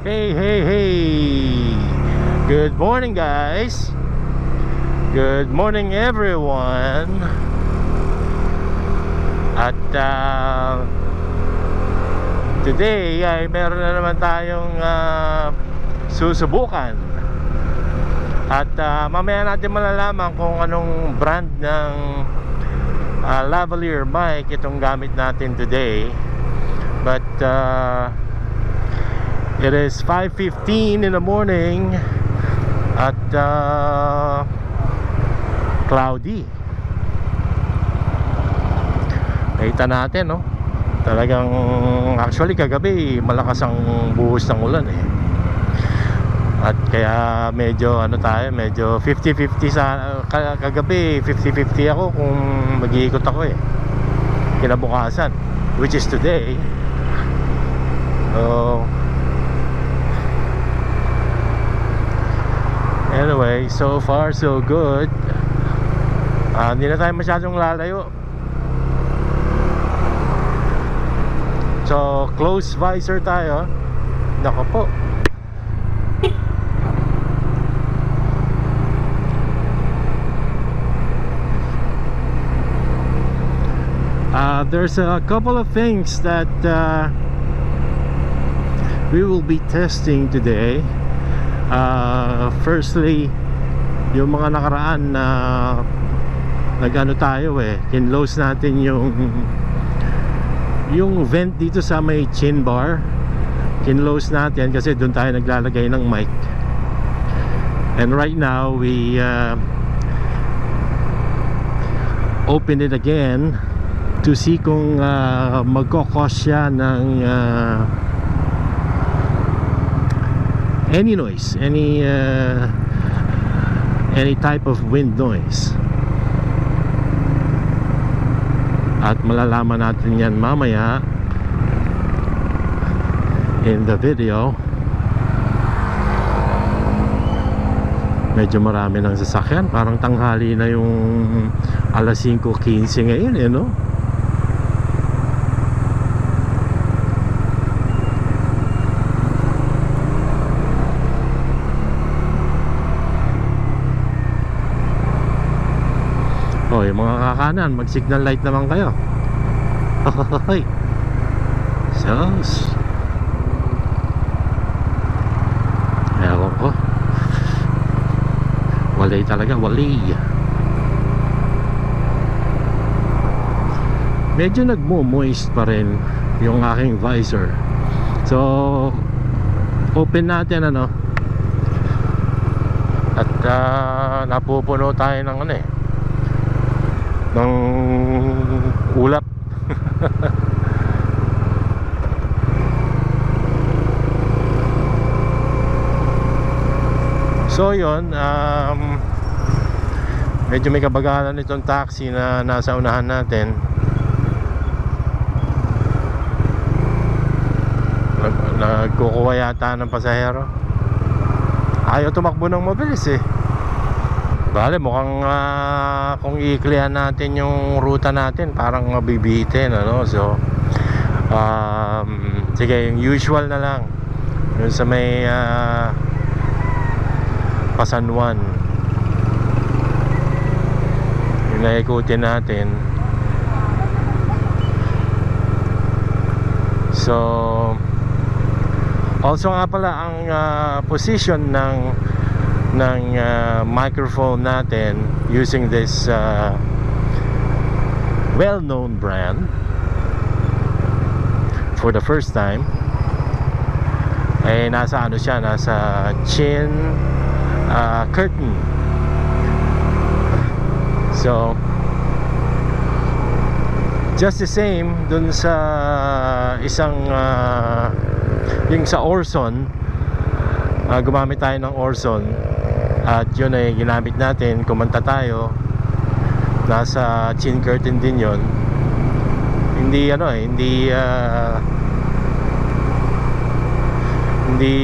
Hey, hey, hey! Good morning, guys! Good morning, everyone! At today ay meron na naman tayong susubukan. At mamaya natin malalaman kung anong brand ng lavalier mic itong gamit natin today. But it is 5:15 in the morning at cloudy. Nakita natin, no? Talagang actually kagabi malakas ang buhos ng ulan eh. At kaya medyo medyo 50-50 sa kagabi, 50-50 ako kung mag-iikot ako eh. Kinabukasan, which is today. Anyway, so far so good. Hindi na tayo masyadong lalayo. So, close visor tayo. Nako po. There's a couple of things that we will be testing today. Firstly, yung mga nakaraan na nag-ano tayo kinlose natin yung vent dito sa may chin bar. Kinlose natin kasi doon tayo naglalagay ng mic. And right now we open it again to see kung magkakos siya ng any noise, any type of wind noise. At malalaman natin yan mamaya in the video. Medyo marami ng sasakyan, parang tanghali na yung alas 5:15 ngayon no? Yung mga kakanan, mag signal light naman kayo. Hoy. Sus. Ewan ko. Walay talaga, walay. Medyo nagmo-moist pa rin yung aking visor. So open natin at napupuno tayo ng ng ulap. So yun, medyo may kabagalan itong taxi na nasa unahan natin. Nagkukuha yata ng pasahero. Ayaw tumakbo ng mabilis Bale, mukhang kung i-clear natin yung ruta natin, parang mabibitin, So, sige, yung usual na lang. Yung sa may Pasan Juan. Yung naikutin natin. So, also nga pala, ang position ng microphone natin using this well-known brand for the first time nasa siya, nasa chin curtain. So just the same dun sa isang yung sa Orson, gumamit tayo ng Orson. At yun ay ginamit natin, kumanta tayo. Nasa chin curtain din yun. Hindi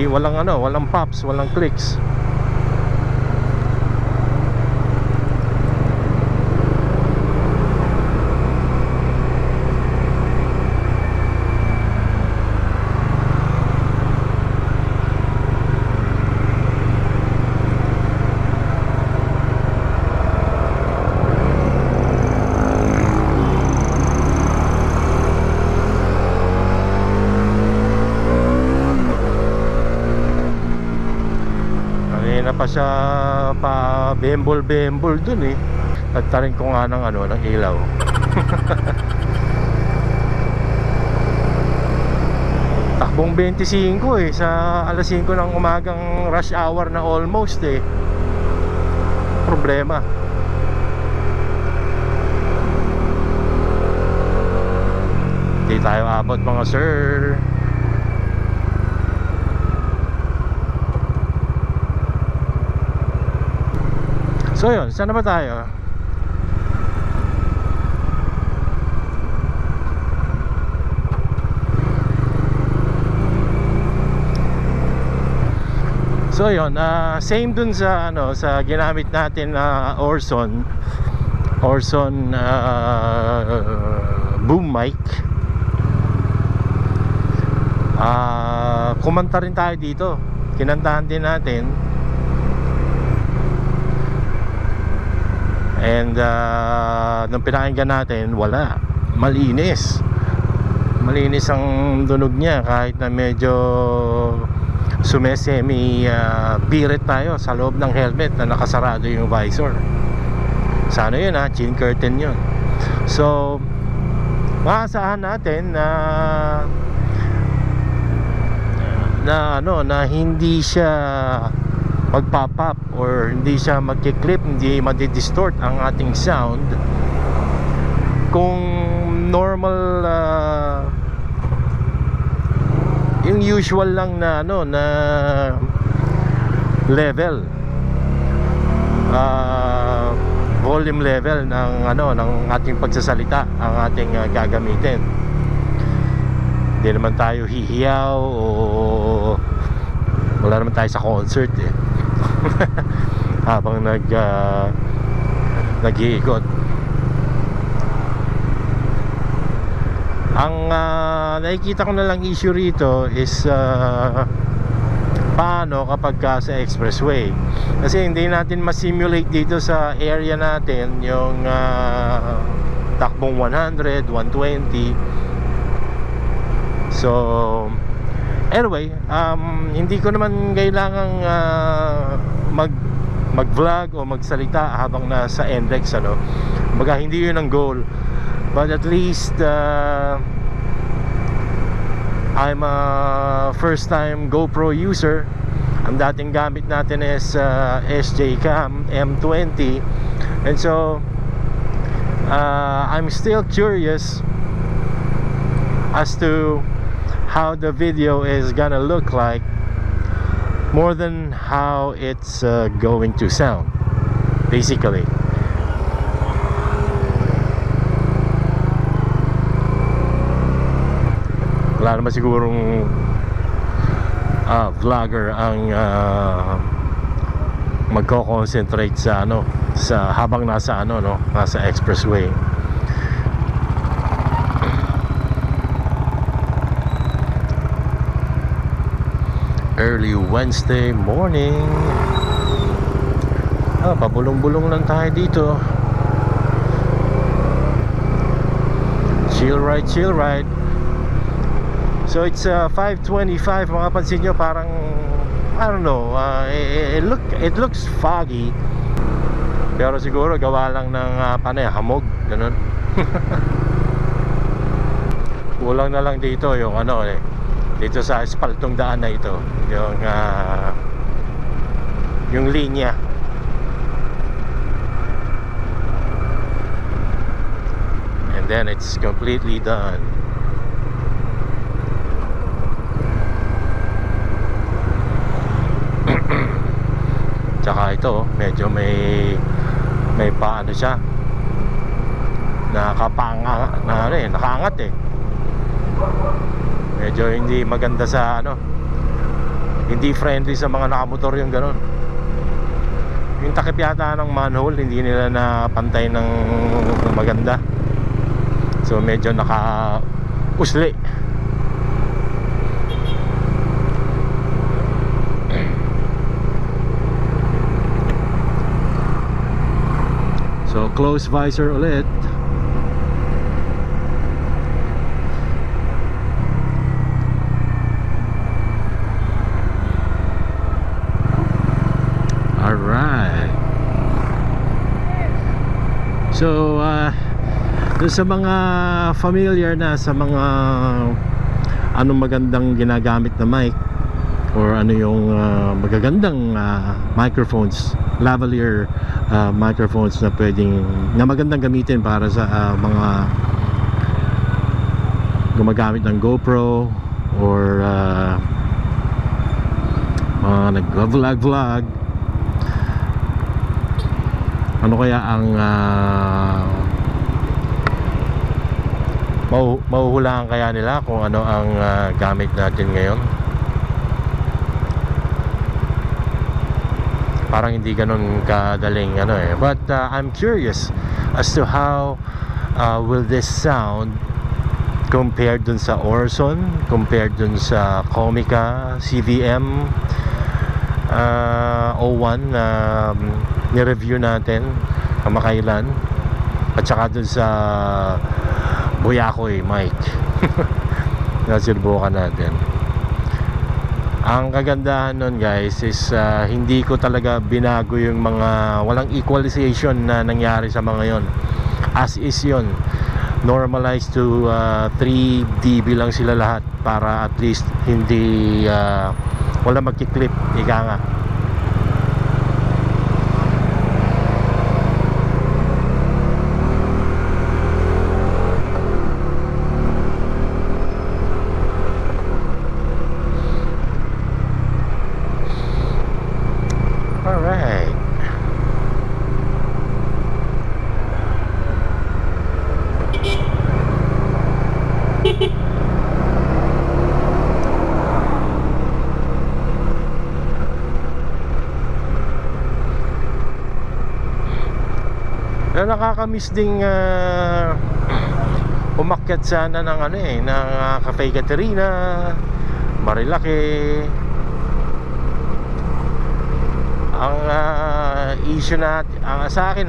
walang pops, walang clicks. pa siya pa bembol dun eh. Nagtarin ko nga ng ano, ng ilaw. Takbong 25 eh, sa alas 5 ng umagang rush hour na almost eh. Problema. Hindi tayo abot mga sir. So yun, saan na ba tayo? So yun, same dun sa ano, sa ginamit natin na Orson boom mic. Kumanta rin tayo dito. Kinantahan din natin. And nung pinakinggan natin, wala. Malinis ang tunog niya, kahit na medyo sumesemi birit tayo sa loob ng helmet na nakasarado yung visor. Sa ano yun chin curtain yun. So maasahan natin na hindi siya magpop up or hindi siya magki-clip, hindi madi-distort ang ating sound. Kung normal yung usual lang na ano na level, volume level ng ano ng ating pagsasalita ang ating gagamitin. Hindi naman tayo hihiyaw o wala naman tayo sa concert eh. Habang nag-iikot. Ang nakikita ko na lang issue rito is paano kapag sa expressway, kasi hindi natin ma-simulate dito sa area natin yung takbong 100, 120. So anyway, hindi ko naman kailangang mag-vlog o magsalita habang nasa NLEX ano. Baga hindi yun ang goal. But at least I'm a first time GoPro user. Ang dating gamit natin is SJ Cam M20. And so I'm still curious as to how the video is gonna look like, more than how it's going to sound basically. Wala naman sigurong vlogger ang magko-concentrate sa ano, sa habang nasa ano no, nasa expressway. Early Wednesday morning. Pabulong-bulong lang tayo dito. Chill ride. So it's 5:25. Mga pansin nyo, parang I don't know, it looks foggy. Pero siguro gawa lang ng hamog, ganun. Kulang na lang dito yung ano dito sa espaltong daan na ito, yung linya. And then it's completely done. Tsaka ito medyo may paano siya, nakaangat eh. Medyo hindi maganda sa ano, hindi friendly sa mga nakamotor yung ganun. Yung takip yata ng manhole hindi nila napantay ng maganda, so medyo naka-usli. So close visor ulit. So dun sa mga familiar na sa mga anong magandang ginagamit na mic or ano yung magagandang microphones, lavalier microphones na magandang gamitin para sa mga gumagamit ng GoPro or mga nag-vlog. Ano kaya ang mahuhulaan kaya nila kung ano ang gamit natin ngayon? Parang hindi ganun kadaling but I'm curious as to how will this sound compared dun sa Orson, compared dun sa Comica CVM 01 na ni-review natin kamakailan, at saka dun sa Boyakoy mic na sinubukan natin. Ang kagandahan nun guys is hindi ko talaga binago yung mga walang equalization na nangyari sa mga yon. As is yon, normalized to 3 dB lang sila lahat para at least hindi wala magki-clip, ika nga. Alright. Na nakakamiss ding umakyat sana ng ng Cafe Caterina, Marilaki. Ang issue na sa akin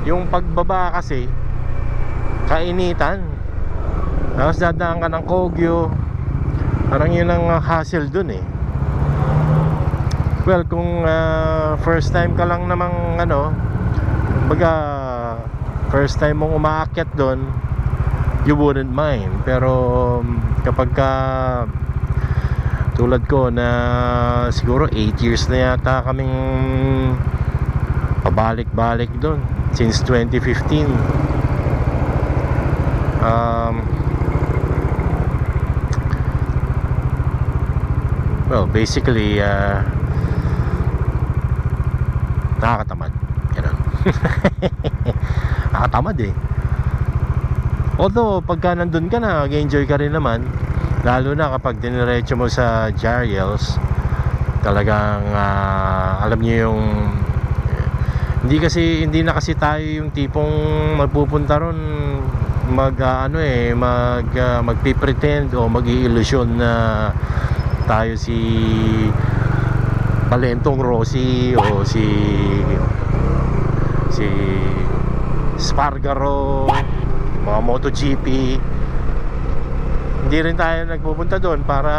yung pagbaba kasi kainitan, tapos dadaan ka ng Kogyo. Parang yun ang hassle dun Well, kung first time ka lang namang first time mong umaakyat dun, you wouldn't mind. Pero kapag tulad ko na siguro 8 years na yata kaming pabalik-balik dun since 2015. Well, basically nakakatamad, ganun. Nakakatamad Although pagka nandun ka na, mag-enjoy ka rin naman, lalo na kapag diniretso mo sa Jariels. Talagang alam niyo yung hindi na kasi tayo yung tipong magpupunta ron magpi-pretend o mag-i-illusion na tayo si Balentong Rossi o si Spargaro, mga MotoGP. Hindi rin tayo nagpupunta doon para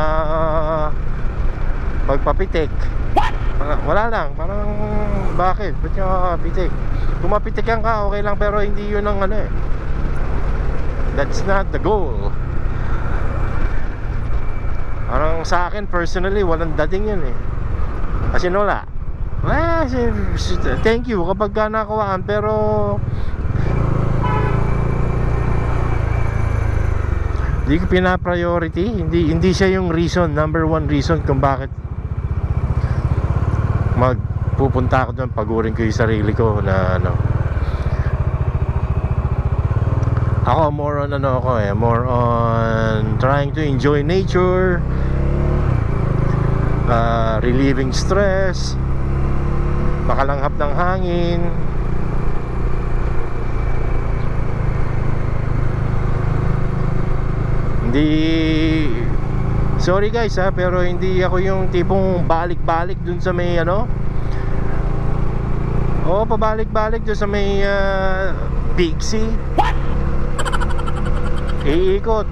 magpapitik. Wala lang, parang bakit? Ba't ka pitik? Kung mapitikan ka, okay lang, pero hindi yun ang that's not the goal. Parang sa akin personally, walang dating yun kasi wala. Thank you kapag ka nakuhaan, pero hindi ko pina-priority. Hindi siya yung number one reason kung bakit magpupunta ako doon. Pagurin ko yung sarili ko na ako more on more on trying to enjoy nature, relieving stress, makalanghap ng hangin. Sorry guys pero hindi ako yung tipong balik-balik dun sa may pabalik-balik dun sa may Big C. Iikot.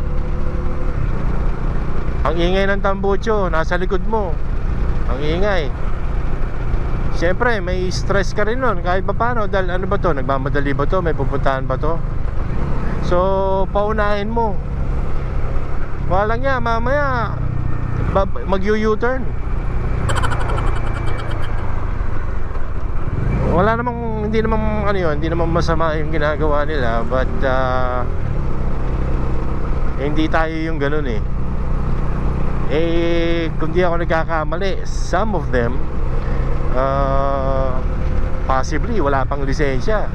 Ang ingay ng tambucho, nasa likod mo. Ang ingay. Siyempre, may stress ka rin nun kahit pa paano. Dahil ano ba to? Nagmamadali ba to? May pupuntahan ba to? So, paunahin mo. Wala nga, mamaya mag-U-turn. Wala namang, hindi namang ano yun, hindi namang masama yung ginagawa nila. But, hindi tayo yung ganun eh. Kung di ako nagkakamali, some of them possibly wala pang lisensya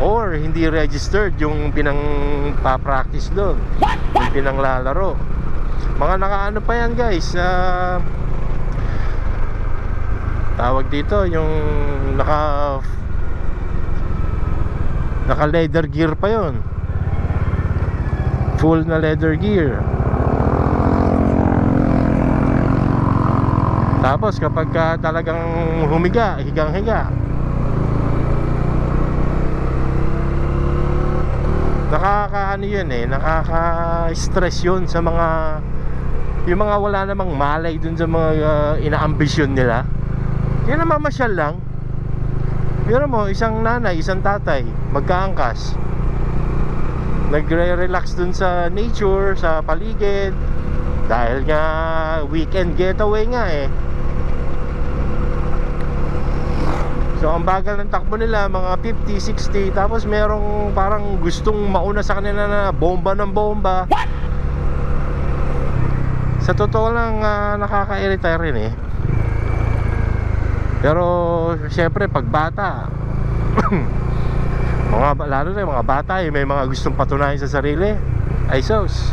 or hindi registered yung pinang-practice doon, yung pinanglalaro. Mga nakaano pa yan guys, tawag dito, yung naka leather gear pa yon, full na leather gear. Tapos kapag talagang humiga, higang-higa, nakakaano yun eh, nakaka-stress yun sa mga, yung mga wala namang malay dun sa mga inaambisyon nila. Kaya namamasyal lang. Pero mo, isang nanay, isang tatay, magkaangkas, nagre-relax dun sa nature, sa paligid, dahil nga weekend getaway nga eh. So ang bagal ng takbo nila, mga 50, 60. Tapos merong parang gustong mauna sa kanila na bomba ng bomba. What? Sa totoo lang, nakaka-irita rin eh. Pero syempre pag bata lalo na yung mga bata may mga gustong patunayan sa sarili, ay sos,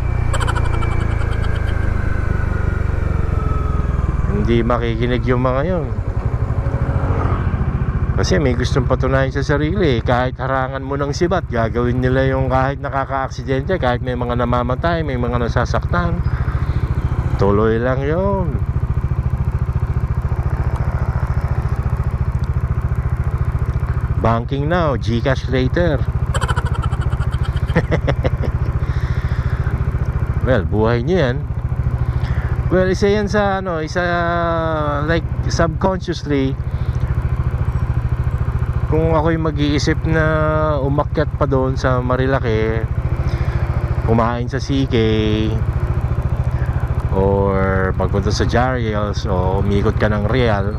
hindi makikinig yung mga yun. Kasi may gustong patunayan sa sarili. Kahit harangan mo ng sibat, gagawin nila yung kahit nakaka-aksidente, kahit may mga namamatay, may mga nasasaktan, tuloy lang yun. Banking now, GCash later. Well, buhay nyo yan. Well, isa yan sa ano, isa like subconsciously. Kung ako'y mag-iisip na umakyat pa doon sa Marilaki, kumain sa CK, or pagpunta sa Jariels, o umikot ka ng Real,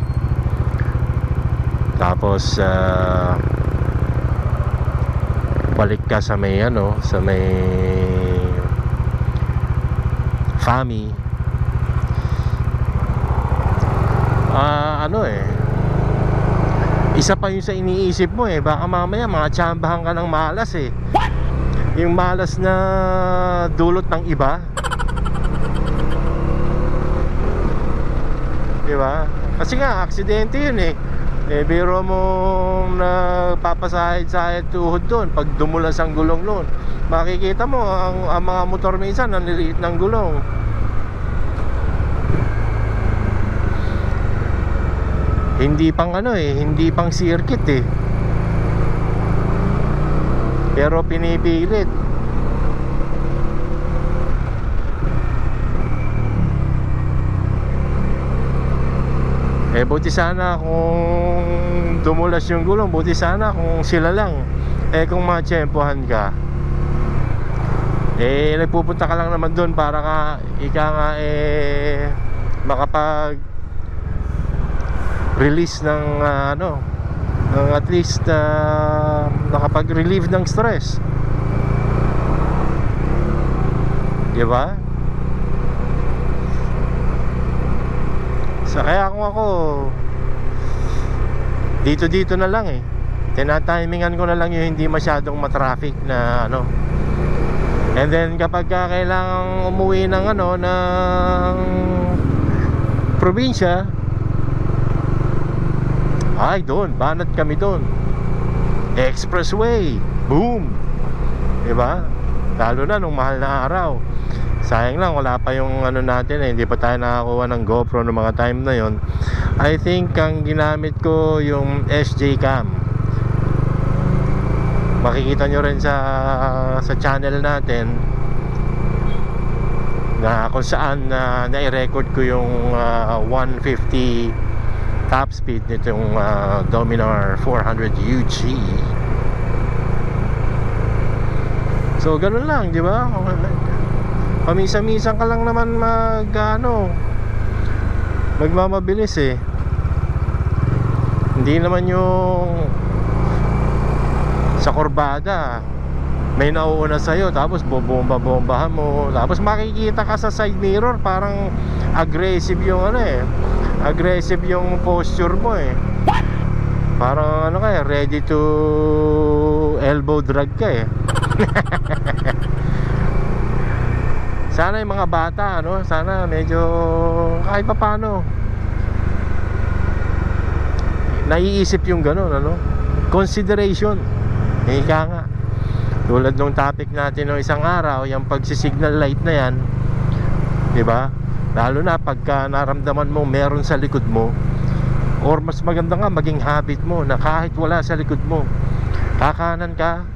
tapos balik ka sa may ano, sa may Fami, ano eh, isa pa yung sa iniisip mo eh, baka mamaya mga tsambahan ka ng malas eh. Yung malas na dulot ng iba, diba? Kasi nga aksidente yun eh. Biro mo nagpapasahid-sahid tuhod doon, pag dumulas ang gulong noon, makikita mo ang mga motor minsan nanliliit ng gulong. Hindi pang ano eh, hindi pang circuit eh, pero pinipilit. Buti sana kung dumulas yung gulong, buti sana kung sila lang. Kung matsyempohan ka, nagpupunta ka lang naman doon para ka, ika nga makapag release ng ano, ng at least nakapag-relieve ng stress, diba? So kaya kung ako, dito na lang eh, tinatimingan ko na lang yung hindi masyadong matraffic na ano. And then kapag kailangan umuwi ng ano, ng probinsya, ay doon, banat kami doon, expressway, boom, diba? Lalo na nung mahal na araw. Sayang lang wala pa yung ano natin eh, hindi pa tayo nakakuha ng GoPro ng mga time na yon. I think ang ginamit ko yung SJ Cam. Makikita nyo rin sa channel natin. na kung saan na-record ko yung 150 top speed nitong Dominar 400 UG. So ganun lang, di ba? Pamisa-misang ka lang naman magmamabilis eh. Hindi naman yung sa kurbada may nauuna sa'yo tapos bobomba-bombahan mo, tapos makikita ka sa side mirror parang aggressive yung aggressive yung posture mo eh. Parang ready to elbow drag ka eh. Sana yung mga bata sana medyo kahit paano naiisip yung ganun consideration. Ika nga tulad nung topic natin ng isang araw, yung pagsisignal light na yan, diba? Lalo na pagka naramdaman mo meron sa likod mo, or mas maganda nga maging habit mo na kahit wala sa likod mo, kakanan ka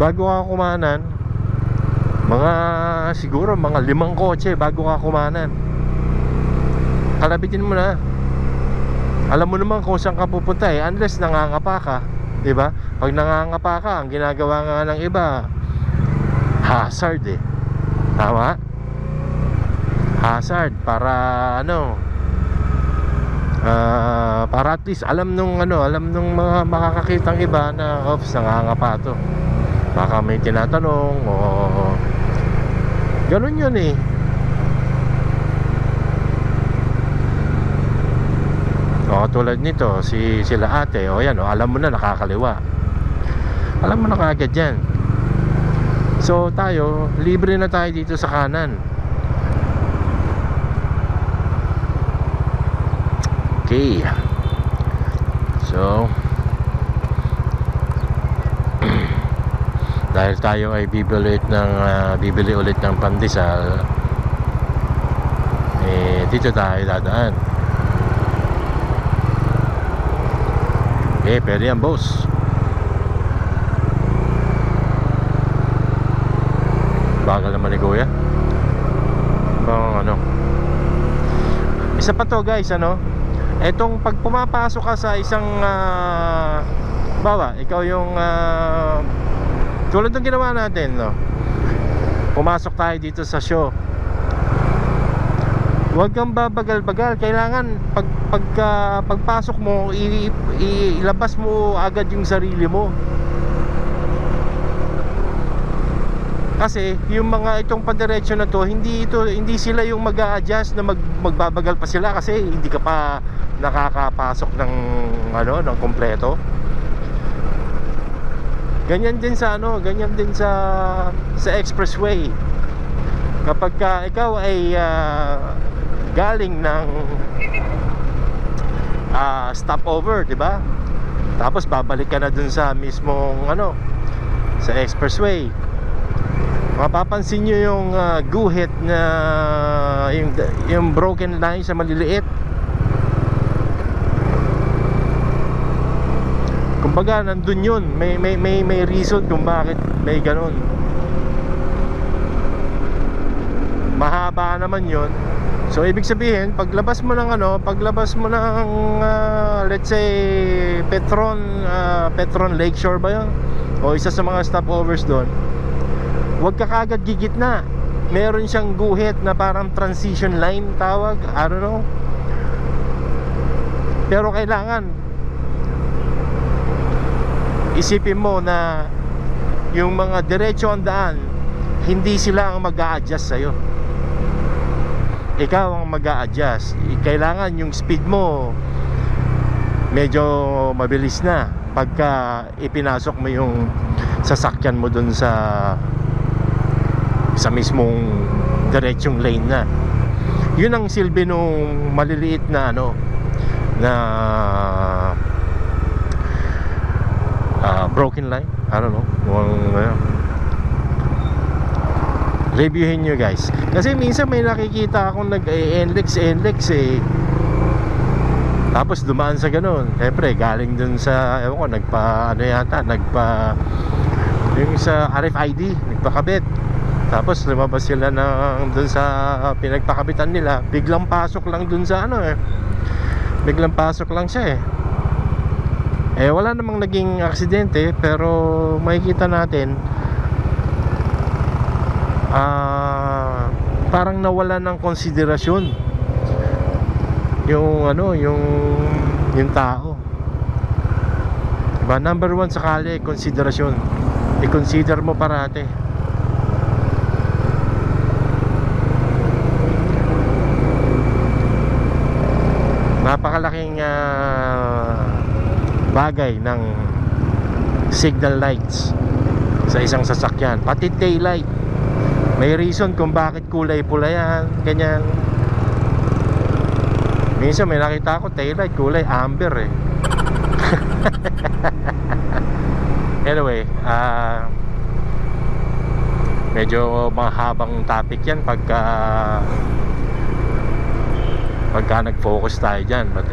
bago ka kumanan. Siguro mga 5 kotse bago ka kumanan, kalabitin mo na. Alam mo naman kung saan ka pupunta unless nangangapa ka, diba? Pag nangangapa ka, ang ginagawa nga ng iba hazard tama? Hazard para para at least alam nung mga makakakitang iba na nangangapa to, baka may tinatanong o ganun yun eh. Tulad nito sila ate, yan alam mo na nakakaliwa, alam mo na kaagad yan. So tayo, libre na tayo dito sa kanan. Okay. So dahil tayo ay bibili ulit ng pandesal, dito tayo dadaan. Pwede yan boss. Bagal naman ni kuya. Isa pa to guys, etong pag pumapasok ka sa isang ikaw yung tulad ng ginawa natin, pumasok tayo dito sa show, huwag kang babagal-bagal. Kailangan pagpasok mo, ilabas mo agad yung sarili mo. Kasi yung mga itong padiretso na to, hindi sila yung mag-a-adjust na magbabagal pa sila kasi hindi ka pa nakakapasok ng kompleto. Ganyan din sa expressway. Kapag ikaw ay galing ng stopover, di ba? Tapos babalik ka na dun sa mismong sa expressway. Mapapansin nyo yung guhit na yung broken line sa maliliit. Kumbaga nandun yun, may reason kung bakit may ganun. Mahaba naman yun. So ibig sabihin, paglabas mo ng let's say Petron Lakeshore ba yun? O isa sa mga stopovers doon, huwag ka kagad gigitna. Meron siyang guhit na parang transition line tawag, I don't know. Pero kailangan isipin mo na yung mga diretso ang daan, hindi sila ang mag-a-adjust sa'yo. Ikaw ang mag-a-adjust. Kailangan yung speed mo medyo mabilis na pagka ipinasok mo yung sasakyan mo dun sa mismong diretsong lane na. Yun ang silbi nung maliliit na broken line, I don't know. Reviewin nyo guys, kasi minsan may nakikita akong nag-NLEX tapos dumaan sa ganun. Siyempre galing dun sa nagpa Yung sa RFID, nagpakabit. Tapos lumabas sila dun sa pinagpakabitan nila. Biglang pasok lang dun sa ano eh. Biglang pasok lang siya eh. Wala namang naging aksidente, pero makikita natin parang nawala ng konsiderasyon yung ano, yung tao. Diba? Number one sa kalye, konsiderasyon. I-consider mo parate. Napakalaking bagay ng signal lights sa isang sasakyan, pati taillight. May reason kung bakit kulay pula yan, ganyan. Minsan may nakita ako taillight kulay amber eh. Anyway, medyo mahabang topic yan pagka nag-focus tayo dyan. But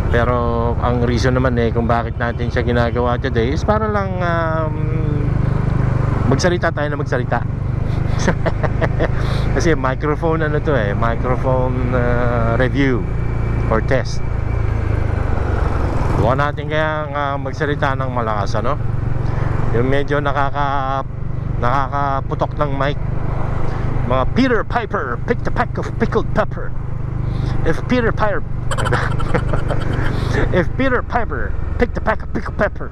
pero ang reason naman kung bakit natin siya ginagawa today is para lang magsalita tayo na magsalita. Kasi microphone microphone review or test. Huwag natin kaya magsalita ng malakas, ano? Yung medyo nakakaputok ng mic. Mga Peter Piper picked a pack of pickled pepper. If Peter Piper picked a pack of pickled pepper,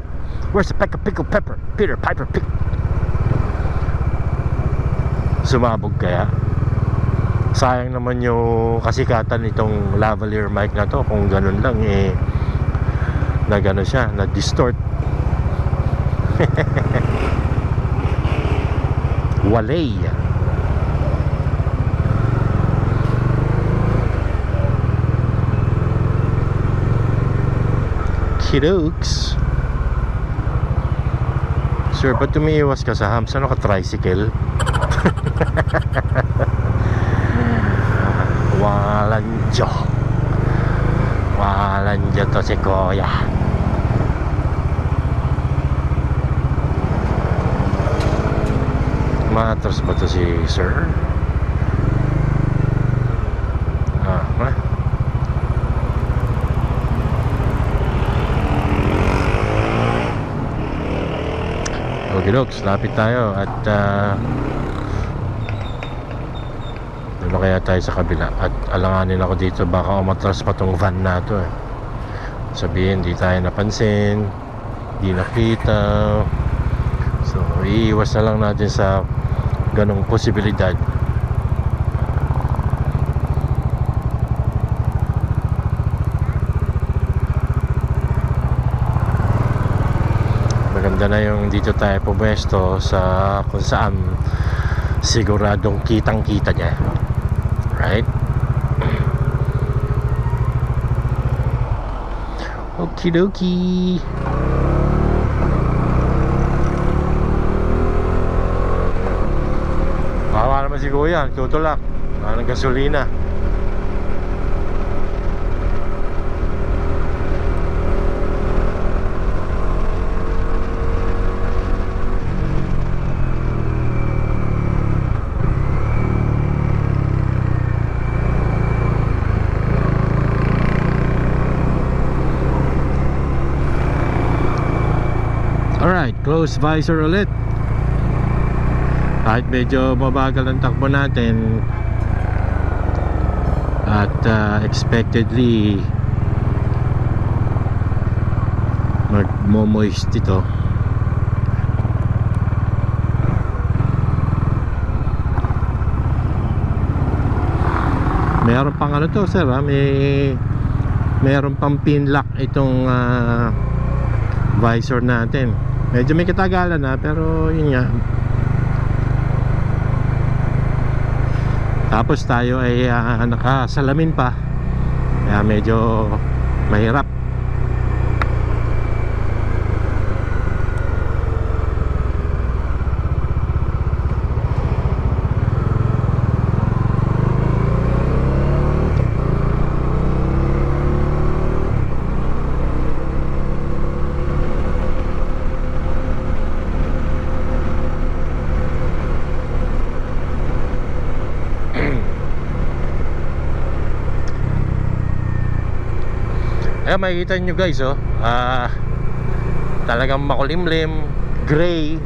where's the pack of pickled pepper Peter Piper picked? Sumabog kaya? Sayang naman yung kasikatan nitong lavalier mic na to. Kung ganun lang na gano'n siya, na distort. Walay. Kidokes. Sir, ba't tumiiwas ka sa hams? Ano ka, tricycle? Walanjo to si Kuya. Matras ba to si Sir? Okay, dogs, lapit tayo at ano kaya tayo sa kabila at alanganin ako dito, baka umatras pa tong van na to sabihin di tayo napansin, di nakita. So iiwas na lang natin sa ganong posibilidad. Maganda na yung dito tayo pumesto sa kung saan siguradong kitang kita niya, right? Okidoki. Bawa naman si Kuya, tutulak ng gasolina. Alright, close visor ulit. Kahit medyo mabagal ang takbo natin at expectedly magmo-moist ito. Meron pang ano to, sir, meron pang pin lock itong visor natin. Medyo may katagalan pero yun nga. Tapos tayo ay nakasalamin pa, kaya medyo mahirap. Yan, makikita nyo guys, oh. Talagang makulimlim, gray.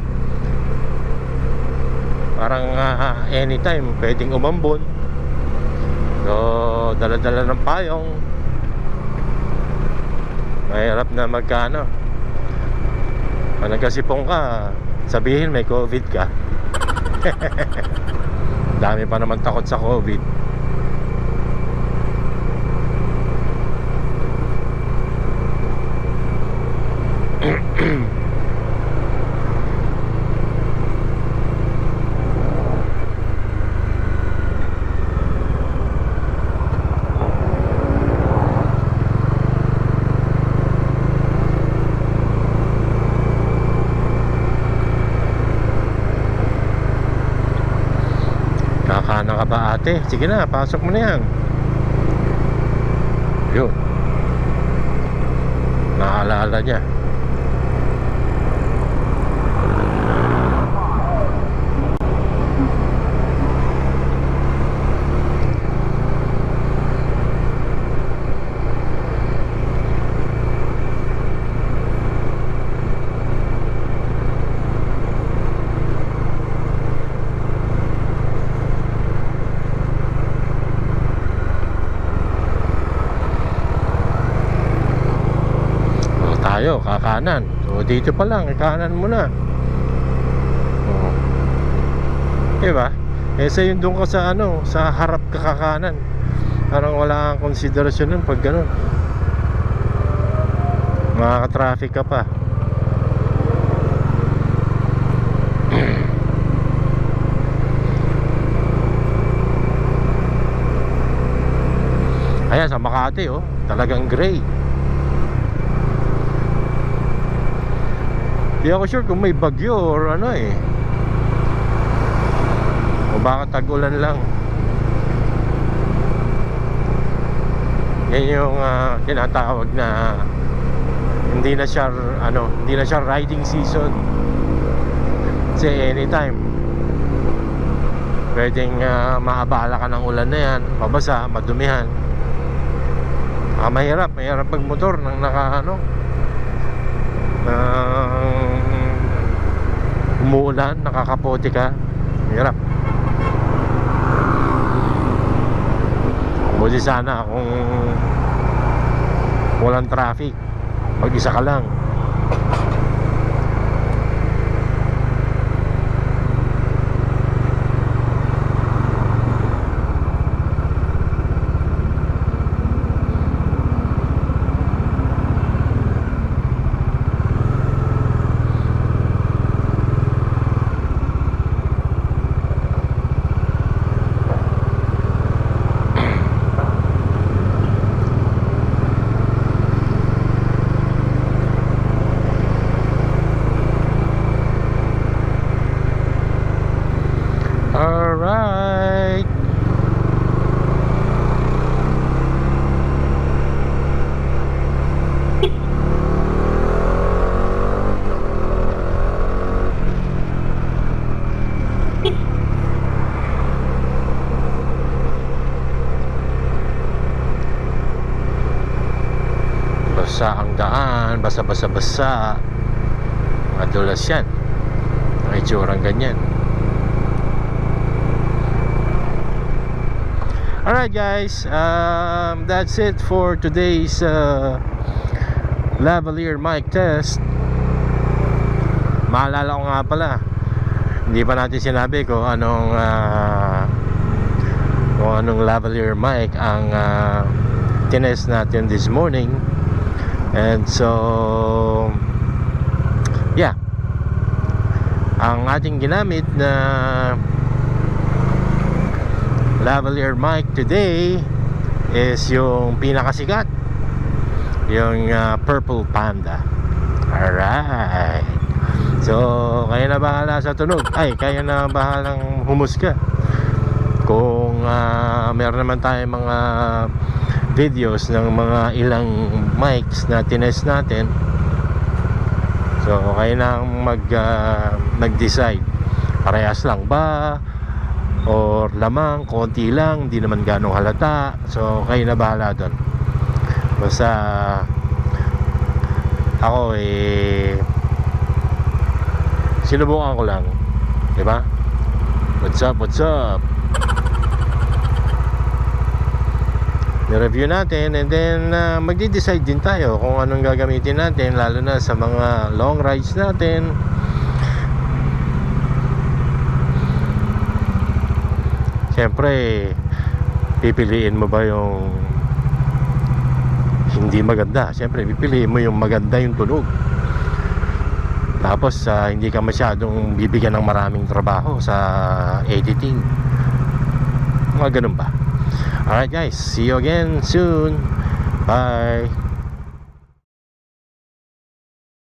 Parang anytime pwedeng umambon. So, dala-dala ng payong. Mahirap na magkano. Pag nagkasipong ka, sabihin may COVID ka. Dami pa naman takot sa COVID. Kakanan ka ba ate? Sige na, pasok mo na yan. Yun. Naalala niya. Tayo, kakanan. So dito pa lang, kanan mo na. Oh. Diba? Sa yun doon ka sa ano, sa harap ka kakanan. Parang wala kang konsiderasyon nun pag gano'n. Makaka-traffic ka pa. Ayan, sa Makati, oh. Talagang gray. Di ako sure kung may bagyo or ano eh. O baka tag-ulan lang. Yan yung tinatawag na hindi na siya riding season. Kasi anytime pwedeng maabala ka ng ulan na yan, mabasa, madumihan. Mahirap magmotor ng umuulan, nakakapote ka. Hirap. Buti sana kung walang traffic, mag-isa ka lang. Alright. Basa ang daan, basa-basa-basa. Madulas yan. Ang itsurang ganyan. Alright guys, that's it for today's lavalier mic test. Maalala ko nga pala, hindi pa natin sinabi kung anong lavalier mic ang tinest natin this morning. And so yeah, ang ating ginamit na lavalier mic today is yung pinakasikat, yung Purple Panda. Alright, so kayo na bahala sa tunog. Ay, kayo na bahalang humusga. Kung meron naman tayong mga videos ng mga ilang mics na tinest natin, so kayo na mag-decide. Parehas lang ba or lamang, konti lang, hindi naman ganong halata. So kayo na bahala doon. Basta ako sinubukan ko lang, di ba? What's up? I-review natin, and then magde-decide din tayo kung anong gagamitin natin, lalo na sa mga long rides natin. Siyempre, pipiliin mo ba yung hindi maganda? Siyempre, pipiliin mo yung maganda yung tunog. Tapos hindi ka masyadong bibigyan ng maraming trabaho sa editing. Mga ganun ba? Alright guys, see you again soon. Bye.